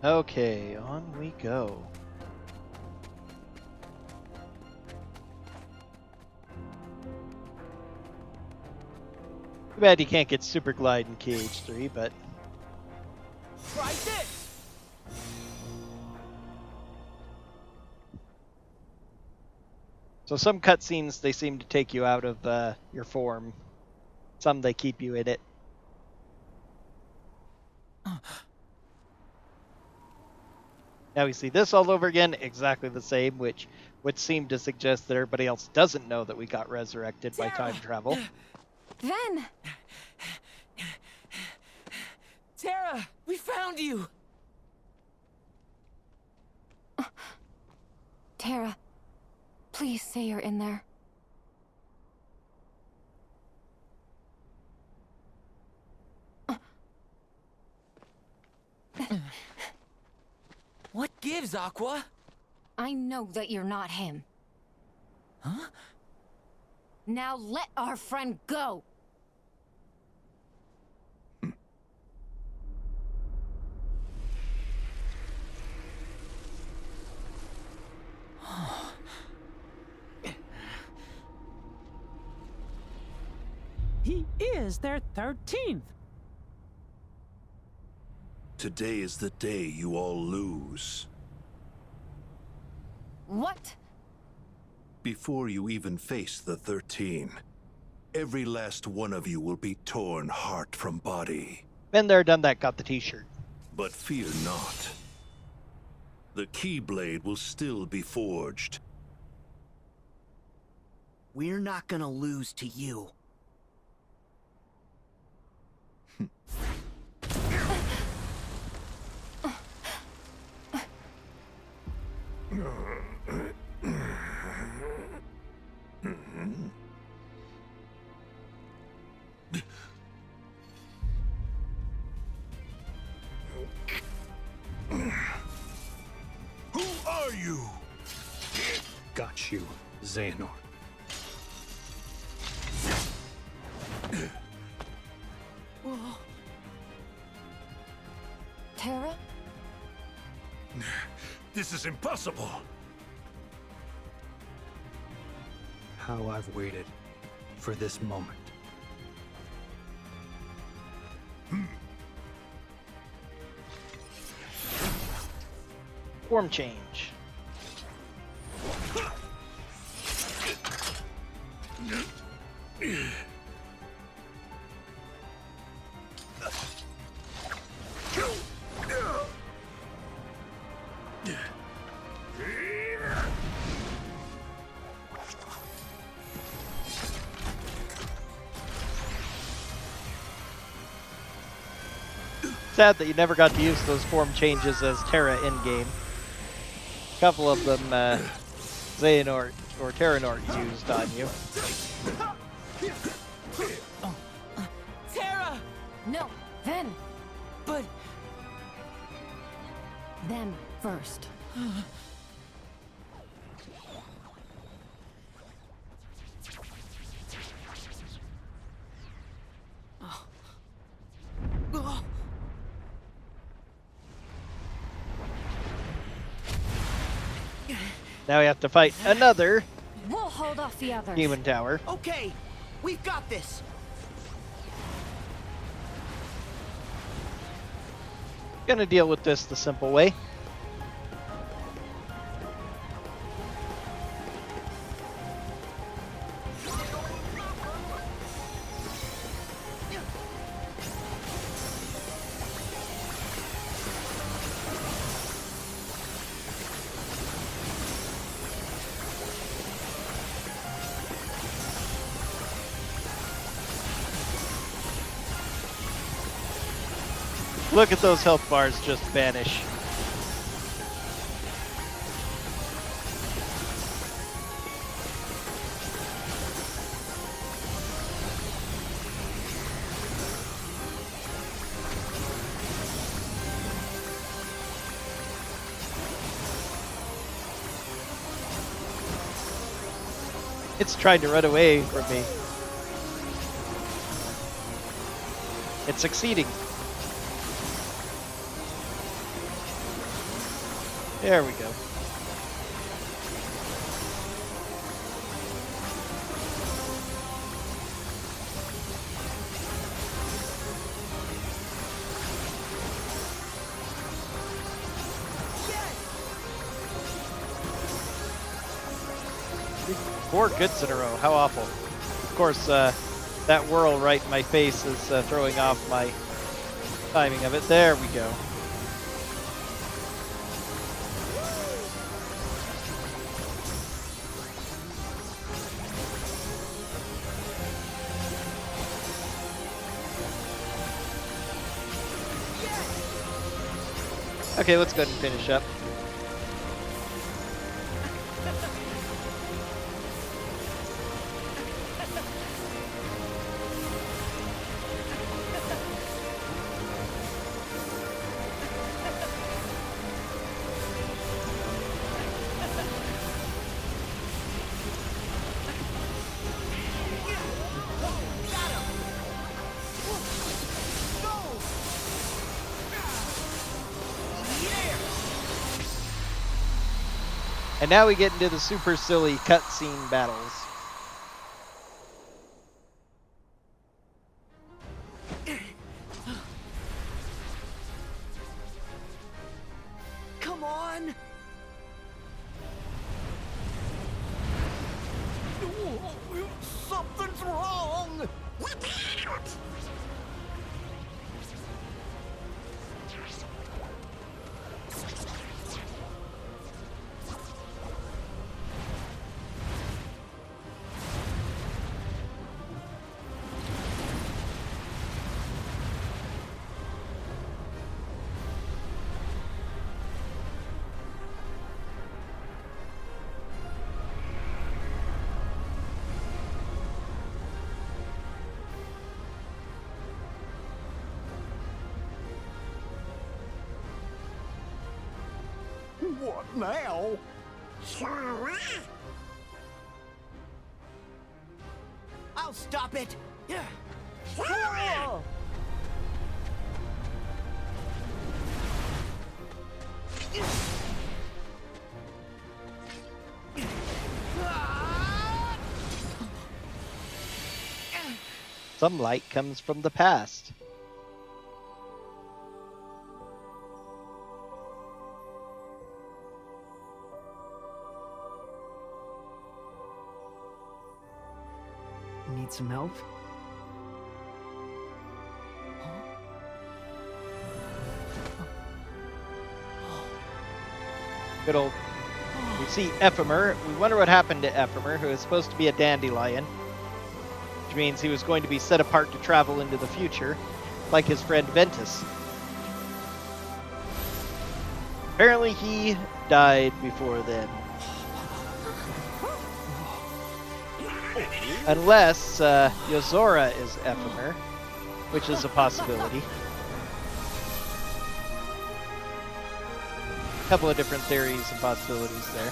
Okay, on we go. Too bad you can't get Super Glide in KH3, but... Try this! So some cutscenes, they seem to take you out of your form. Some, they keep you in it. Now we see this all over again, exactly the same, which would seem to suggest that everybody else doesn't know that we got resurrected by time travel. Then! Terra, we found you! Terra, please say you're in there. What gives, Aqua? I know that you're not him. Huh? Now let our friend go! He is their 13th. Today is the day you all lose. What? Before you even face the 13, every last one of you will be torn heart from body. Been there, done that, got the t-shirt. But fear not. The keyblade will still be forged. We're not gonna lose to you. Who are you? Got you, Xehanort. Terra? This is impossible. How I've waited for this moment. Form change. Sad that you never got to use those form changes as Terra in-game. A couple of them Xehanort or Terranort used on you. Terra! No, then! But... Them first. Now we have to fight another We'll hold off the others. human tower. Okay, we've got this! Gonna deal with this the simple way. Look at those health bars just vanish. It's trying to run away from me. It's succeeding. There we go. Four goods in a row. How awful. Of course, that whirl right in my face is throwing off my timing of it. There we go. Okay, let's go ahead and finish up. And now we get into the super silly cutscene battles. Come on! Something's wrong! What now? I'll stop it! Some light comes from the past. Need some help? Good old. We see Ephemer. We wonder what happened to Ephemer, who is supposed to be a dandelion, which means he was going to be set apart to travel into the future, like his friend Ventus. Apparently he died before then. Unless Yozora is Ephemer, which is a possibility. A couple of different theories and possibilities there.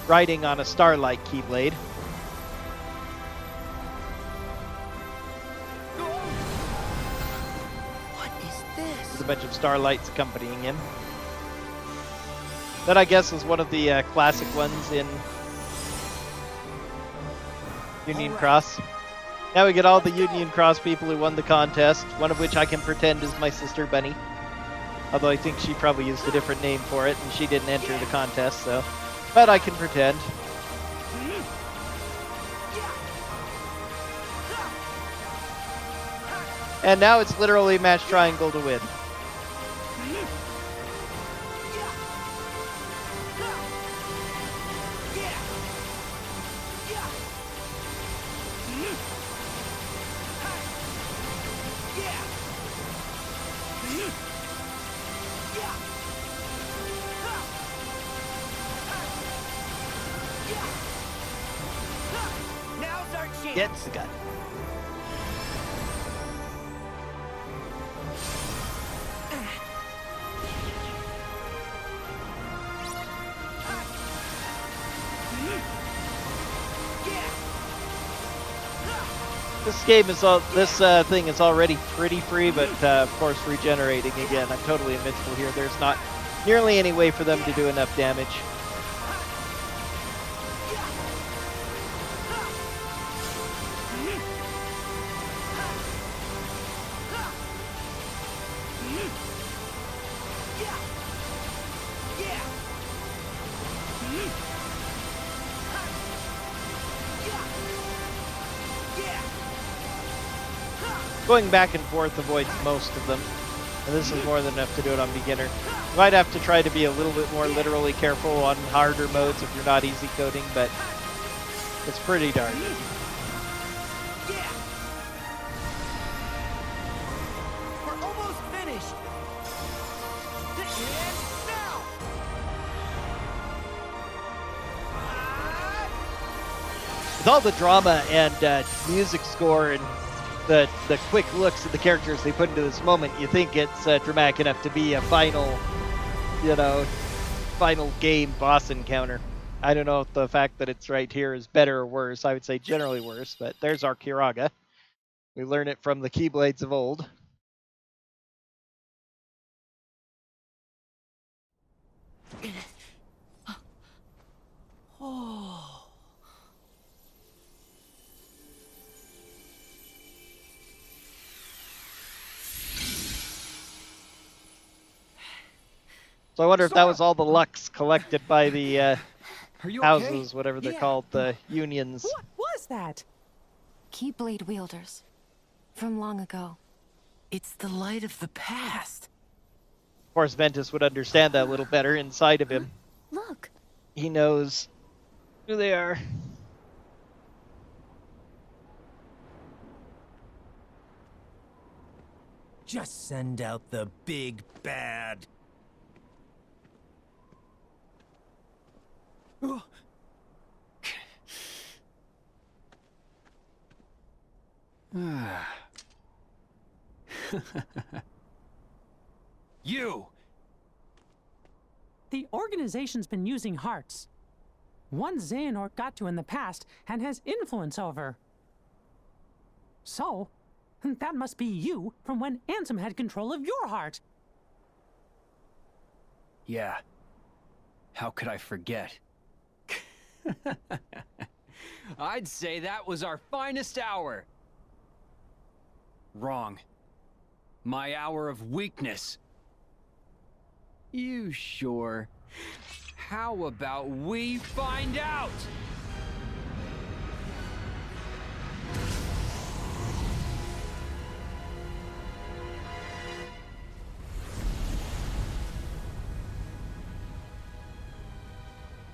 Riding on a starlight keyblade. What is this? With a bunch of starlights accompanying him. That, I guess, was one of the classic ones in Union Cross. Now we get all the Union Cross people who won the contest, one of which I can pretend is my sister Bunny. Although I think she probably used a different name for it, and she didn't enter the contest, so... But I can pretend. And now it's literally match triangle to win. Gets the gun. This thing is already pretty free, but of course regenerating again. I'm totally invincible here. There's not nearly any way for them to do enough damage. Going back and forth avoids most of them, and this is more than enough to do it on beginner. You might have to try to be a little bit more literally careful on harder modes if you're not easy coding, but it's pretty darn easy. We're almost finished. And now. With all the drama and music score and the quick looks at the characters they put into this moment, you think it's dramatic enough to be a final game boss encounter. I don't know if the fact that it's right here is better or worse. I would say generally worse, but there's our Kiraga. We learn it from the keyblades of old. So I wonder if that was all the Lux collected by the Are you houses, okay? whatever they're Yeah. called, the unions. What was that? Keyblade wielders. From long ago. It's the light of the past. Of course, Ventus would understand that a little better inside of him. Look. He knows who they are. Just send out the big bad. You! The organization's been using hearts. One Xehanort got to in the past and has influence over. So, that must be you from when Ansem had control of your heart. Yeah. How could I forget? I'd say that was our finest hour. Wrong. My hour of weakness. You sure? How about we find out?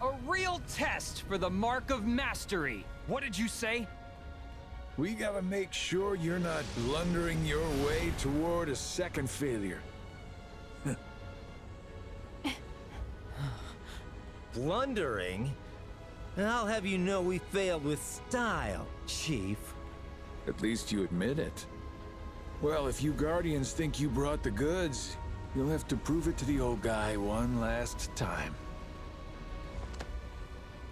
A real test for the mark of mastery. What did you say? We gotta make sure you're not blundering your way toward a second failure. Blundering? I'll have you know we failed with style, Chief. At least you admit it. Well, if you Guardians think you brought the goods, you'll have to prove it to the old guy one last time.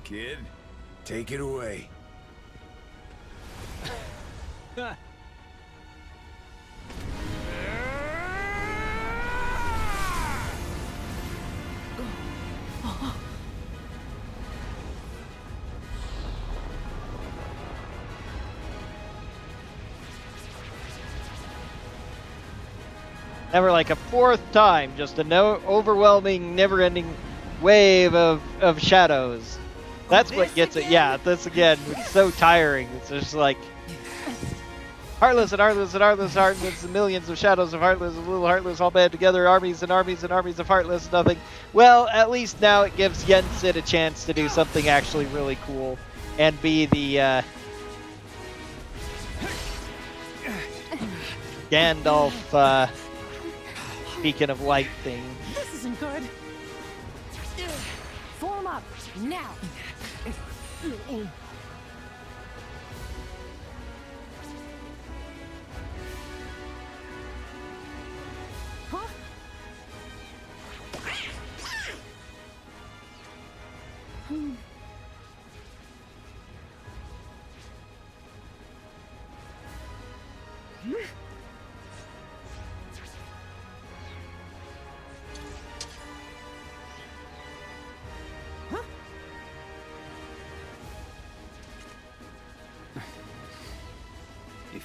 Kid, take it away. Never like a fourth time, just a overwhelming, never-ending wave of shadows. That's what gets it. Yeah, this again, it's so tiring. It's just like Heartless and Heartless and Heartless, Heartless, and millions of shadows of Heartless and little Heartless all band together, armies and armies and armies of Heartless, nothing. Well, at least now it gives Yensid a chance to do something actually really cool and be the Gandalf beacon of light thing. This isn't good. Form up, now! Huh?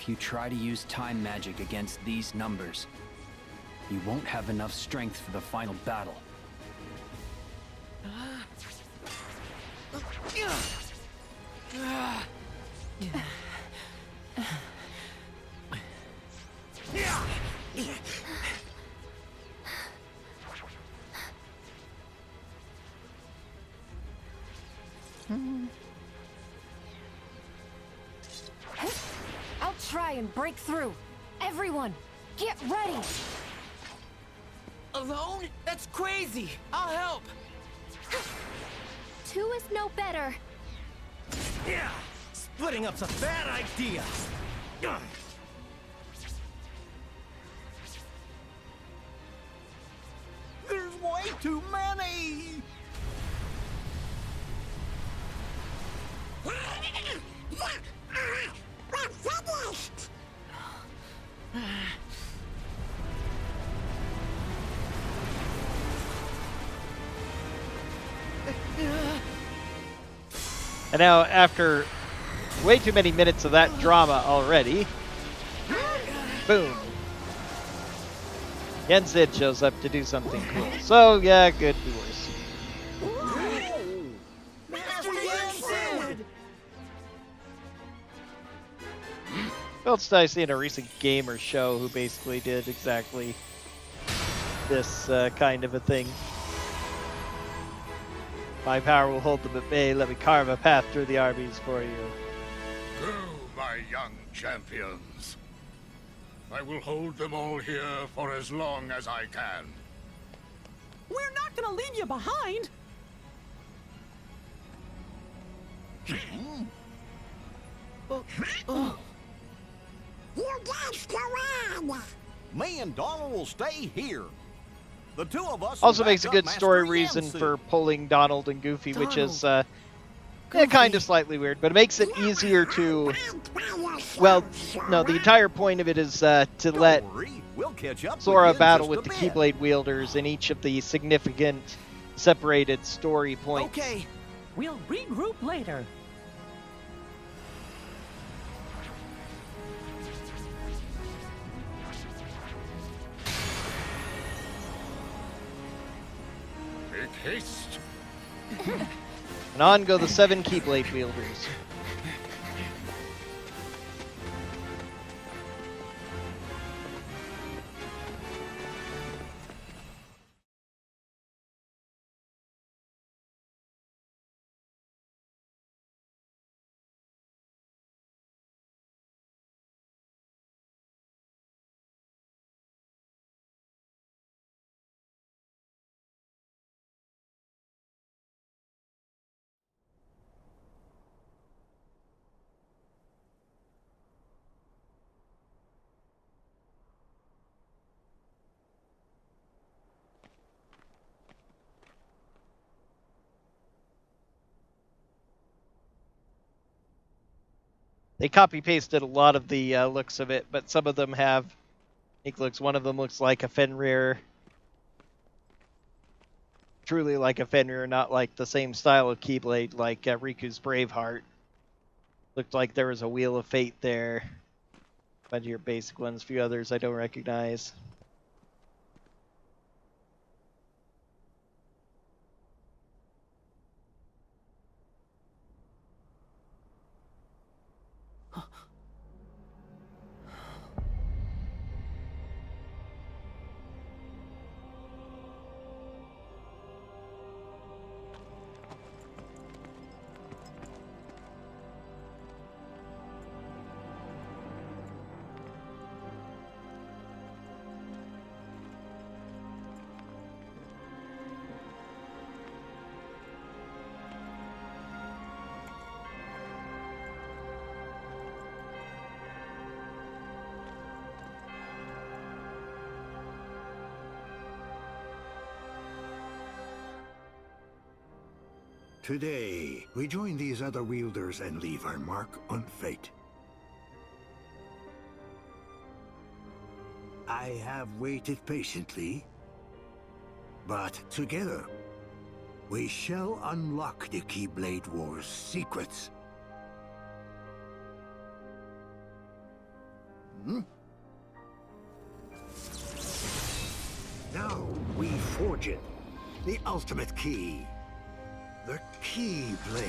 If you try to use time magic against these numbers, you won't have enough strength for the final battle. I'll try and break through. Everyone, get ready! Alone? That's crazy! I'll help! Two is no better. Yeah! Splitting up's a bad idea! There's way too many! We're finished! And now, after way too many minutes of that drama already, boom. Yensid shows up to do something cool. So, yeah, could be worse. Master Yensid! Well, I seen a recent gamer show who basically did exactly this kind of a thing. My power will hold them at bay. Let me carve a path through the armies for you. Go, my young champions. I will hold them all here for as long as I can. We're not gonna leave you behind! You guys go on! Me and Donald will stay here. The two of us Also makes a good story reason for pulling Donald and Goofy, which is kind of slightly weird, but it makes it easier to... Well, no, the entire point of it is to let Sora battle with the Keyblade wielders in each of the significant separated story points. Okay, we'll regroup later. Make haste. And on go the 7 Keyblade wielders. They copy-pasted a lot of the looks of it, but some of them have unique looks. One of them looks like a Fenrir. Truly like a Fenrir, not like the same style of Keyblade like Riku's Braveheart. Looked like there was a Wheel of Fate there. A bunch of your basic ones, a few others I don't recognize. Today, we join these other wielders and leave our mark on fate. I have waited patiently, but together, we shall unlock the Keyblade War's secrets. Now we forge it. The ultimate key. The keyblade.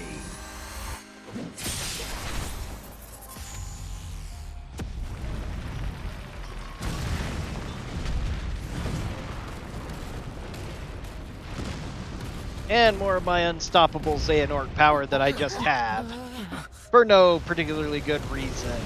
And more of my unstoppable Xehanort power that I just have. For no particularly good reason.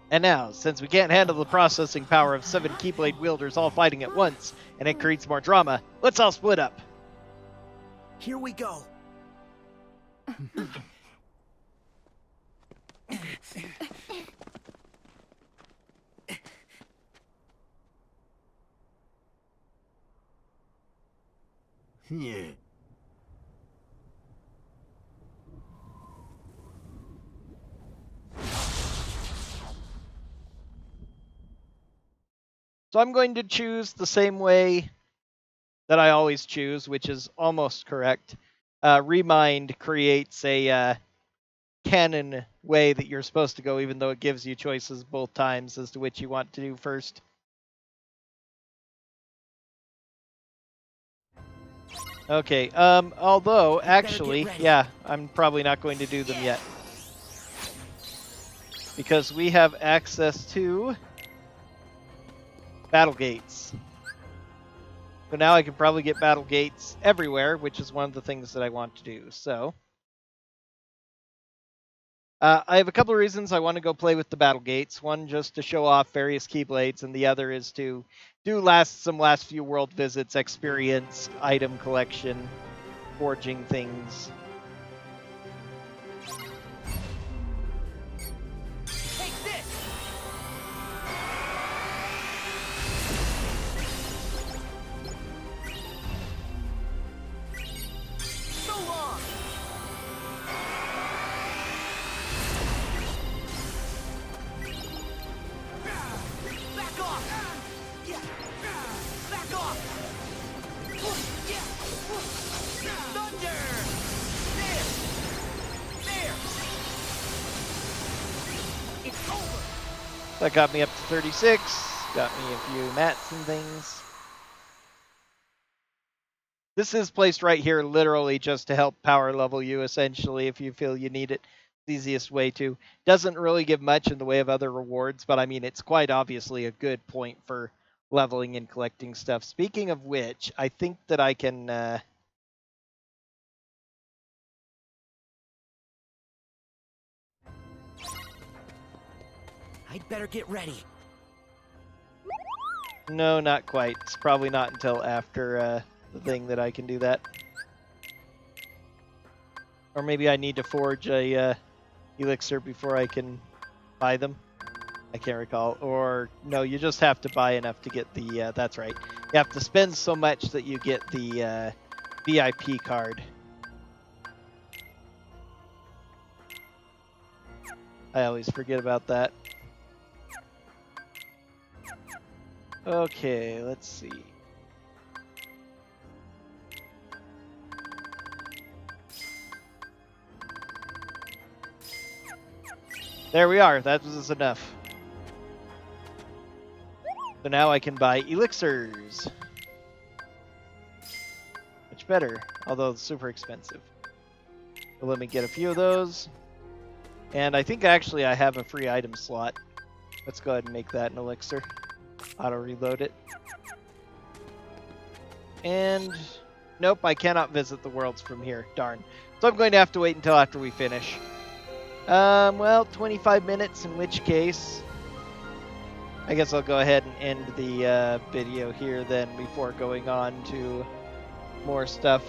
And now, since we can't handle the processing power of 7 Keyblade wielders all fighting at once, and it creates more drama, let's all split up. Here we go. Yeah. So I'm going to choose the same way that I always choose, which is almost correct. Remind creates a canon way that you're supposed to go, even though it gives you choices both times as to which you want to do first. Okay, although, actually, yeah, I'm probably not going to do them yet. Because we have access to battle gates. So now I can probably get battle gates everywhere, which is one of the things that I want to do. So I have a couple of reasons I want to go play with the battle gates. One, just to show off various keyblades, and the other is to do some last few world visits, experience, item collection, forging things. That got me up to 36, got me a few mats and things. This is placed right here literally just to help power level you, essentially, if you feel you need it. The easiest way to. Doesn't really give much in the way of other rewards, but I mean, it's quite obviously a good point for leveling and collecting stuff. Speaking of which, I think that I can... I'd better get ready. No, not quite. It's probably not until after the thing that I can do that. Or maybe I need to forge a elixir before I can buy them. I can't recall. Or, no, you just have to buy enough to get the... that's right. You have to spend so much that you get the VIP card. I always forget about that. Okay, let's see. There we are. That was enough. So now I can buy elixirs. Much better, although it's super expensive. So let me get a few of those. And I think actually I have a free item slot. Let's go ahead and make that an elixir. Auto reload it. And nope, I cannot visit the worlds from here. Darn. So I'm going to have to wait until after we finish. Well, 25 minutes, in which case I guess I'll go ahead and end the video here then before going on to more stuff.